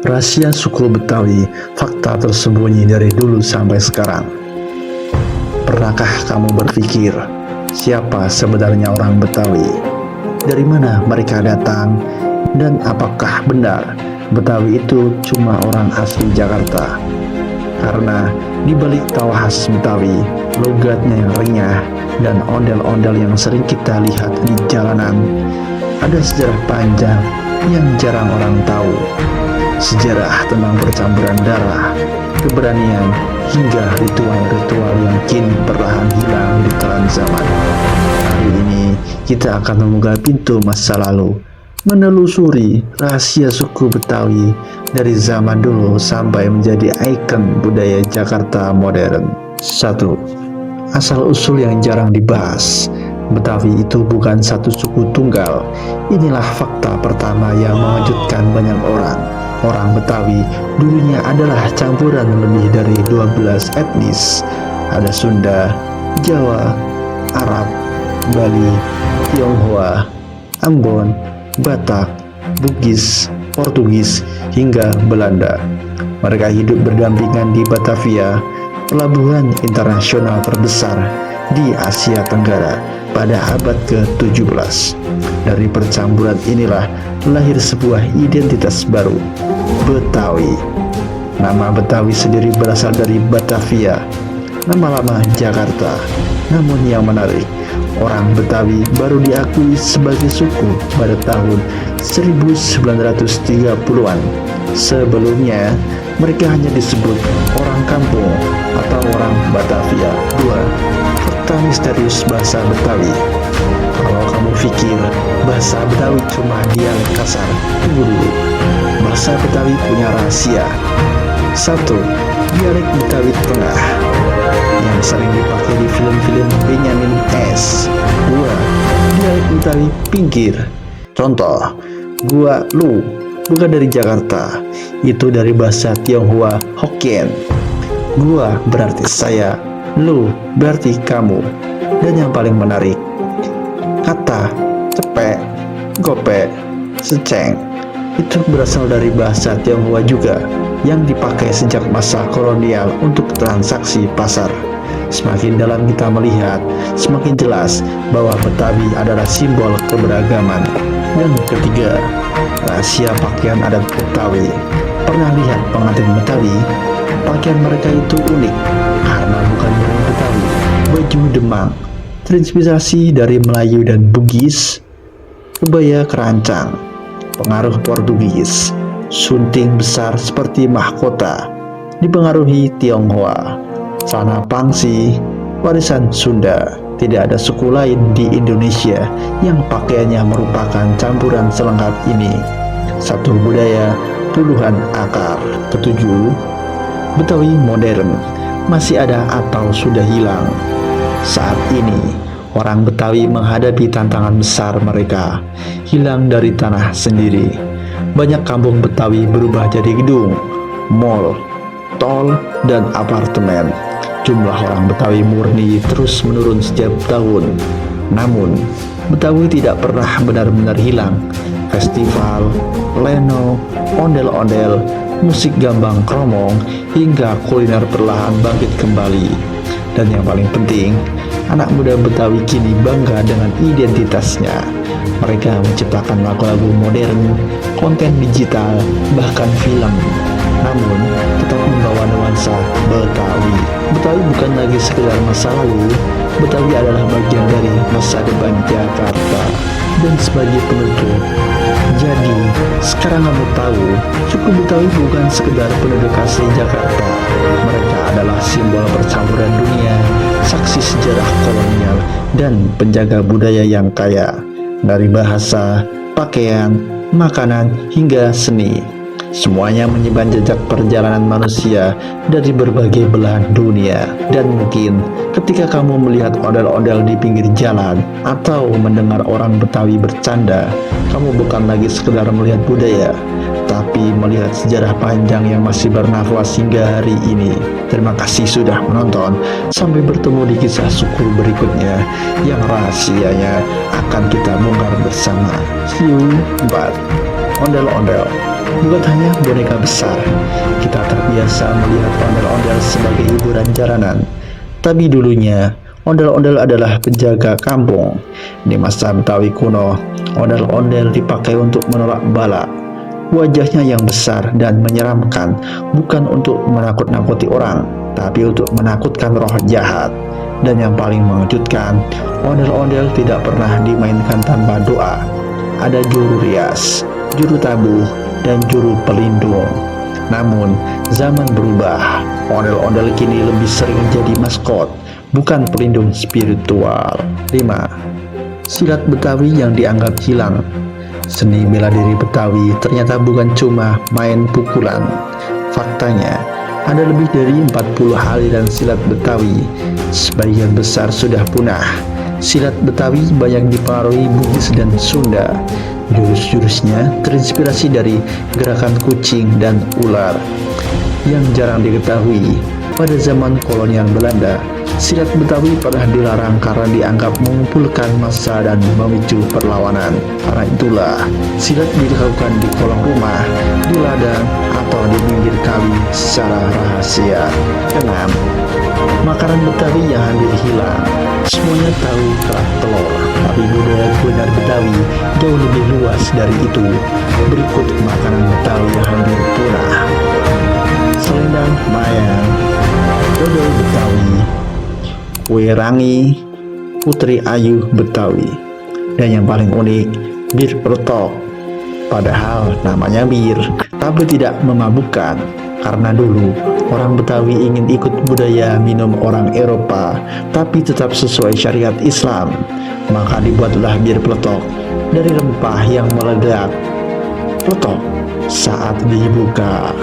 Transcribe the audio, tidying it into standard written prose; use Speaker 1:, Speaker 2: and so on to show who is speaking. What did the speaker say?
Speaker 1: Rahasia suku Betawi, fakta tersembunyi dari dulu sampai sekarang. Pernahkah kamu berpikir, siapa sebenarnya orang Betawi? Dari mana mereka datang? Dan apakah benar Betawi itu cuma orang asli Jakarta? Karena di balik tawa khas Betawi, logatnya yang renyah, dan ondel-ondel yang sering kita lihat di jalanan, ada sejarah panjang yang jarang orang tahu. Sejarah tentang percampuran darah, keberanian, hingga ritual-ritual yang kini perlahan hilang di telan zaman. Hari ini kita akan membuka pintu masa lalu, menelusuri rahasia suku Betawi dari zaman dulu sampai menjadi ikon budaya Jakarta modern. 1. Asal-usul yang jarang dibahas. Betawi itu bukan satu suku tunggal. Inilah fakta pertama yang mengejutkan banyak orang. Orang Betawi dulunya adalah campuran lebih dari 12 etnis. Ada Sunda, Jawa, Arab, Bali, Tionghoa, Ambon, Batak, Bugis, Portugis, hingga Belanda. Mereka hidup berdampingan di Batavia, pelabuhan internasional terbesar di Asia Tenggara pada abad ke-17. Dari percampuran inilah lahir sebuah identitas baru, Betawi. Nama Betawi sendiri berasal dari Batavia, nama lama Jakarta. Namun yang menarik, orang Betawi baru diakui sebagai suku pada tahun 1930-an. Sebelumnya, mereka hanya disebut orang kampung atau orang Batavia. 2. Fakta misterius bahasa Betawi. Kalau kamu pikir bahasa Betawi cuma dialek kasar, tunggu dulu. Bahasa Betawi punya rahasia. 1. Dialek Betawi Tengah yang sering dipakai di film-film Benyamin S. 2. Dialek Betawi Pinggir. Contoh, gua lu bukan dari Jakarta, itu dari bahasa Tionghoa Hokkien. Gua berarti saya, lu berarti kamu. Dan yang paling menarik, kata cepek, gopek, seceng itu berasal dari bahasa Tionghoa juga, yang dipakai sejak masa kolonial untuk transaksi pasar. Semakin dalam kita melihat, semakin jelas bahwa Betawi adalah simbol keberagaman. Yang ketiga, rahasia pakaian adat Betawi. Pernah lihat pengantin Betawi? Pakaian mereka itu unik karena bukan dari Betawi. Baju Demang terinspirasi dari Melayu dan Bugis. Kebaya kerancang, pengaruh Portugis. Sunting besar seperti mahkota, dipengaruhi Tionghoa. Celana pangsi, warisan Sunda. Tidak ada suku lain di Indonesia yang pakaiannya merupakan campuran selengkap ini. Satu budaya, puluhan akar. Ketujuh, Betawi modern masih ada atau sudah hilang. Saat ini, orang Betawi menghadapi tantangan besar mereka, hilang dari tanah sendiri. Banyak kampung Betawi berubah jadi gedung, mall, tol, dan apartemen. Jumlah orang Betawi murni terus menurun setiap tahun. Namun, Betawi tidak pernah benar-benar hilang. Festival, leno, ondel-ondel, musik gambang kromong, hingga kuliner perlahan bangkit kembali. Dan yang paling penting, anak muda Betawi kini bangga dengan identitasnya. Mereka menciptakan lagu-lagu modern, konten digital, bahkan film. Namun, tetap membawa nuansa Betawi. Betawi bukan lagi sekedar masa lalu, Betawi adalah bagian dari masa depan Jakarta. Dan sebagai penutup, jadi sekarang kamu tahu, suku Betawi bukan sekedar penduduk asli Jakarta. Mereka adalah simbol percampuran dunia, saksi sejarah kolonial, dan penjaga budaya yang kaya. Dari bahasa, pakaian, makanan, hingga seni, semuanya menyimpan jejak perjalanan manusia dari berbagai belahan dunia. Dan mungkin ketika kamu melihat ondel-ondel di pinggir jalan atau mendengar orang Betawi bercanda, kamu bukan lagi sekedar melihat budaya, tapi melihat sejarah panjang yang masih bernafas hingga hari ini. Terima kasih sudah menonton. Sampai bertemu di kisah suku berikutnya yang rahasianya akan kita bongkar bersama. See you, bye. Ondel-ondel. Bukan hanya boneka besar, kita terbiasa melihat ondel-ondel sebagai hiburan jalanan. Tapi dulunya, ondel-ondel adalah penjaga kampung. Di masa Betawi kuno, ondel-ondel dipakai untuk menolak bala. Wajahnya yang besar dan menyeramkan bukan untuk menakut-nakuti orang, tapi untuk menakutkan roh jahat. Dan yang paling mengejutkan, ondel-ondel tidak pernah dimainkan tanpa doa. Ada juru rias, juru tabuh, dan juru pelindung. Namun, zaman berubah. Ondel-ondel kini lebih sering jadi maskot, bukan pelindung spiritual. 5. Silat Betawi yang dianggap hilang. Seni bela diri Betawi ternyata bukan cuma main pukulan. Faktanya, ada lebih dari 40 aliran silat Betawi. Sebagian besar sudah punah. Silat Betawi banyak dipengaruhi Bugis dan Sunda. Jurus-jurusnya terinspirasi dari gerakan kucing dan ular. Yang jarang diketahui, pada zaman kolonial Belanda, silat Betawi pernah dilarang karena dianggap mengumpulkan massa dan memicu perlawanan. Karena itulah, silat dilakukan di kolong rumah, di ladang, atau di pinggir kali secara rahasia. 6. Makanan Betawi yang hampir hilang. Semuanya tahu kerak telur, tapi budaya kuliner Betawi jauh lebih luas dari itu. Berikut makanan Betawi yang hampir punah. Selendang mayang, dodol Betawi, kue rangi, putri ayu Betawi, dan yang paling unik, bir peletok. Padahal namanya bir, tapi tidak memabukkan. Karena dulu orang Betawi ingin ikut budaya minum orang Eropa, tapi tetap sesuai syariat Islam. Maka dibuatlah bir peletok dari rempah yang meledak. Peletok saat dibuka.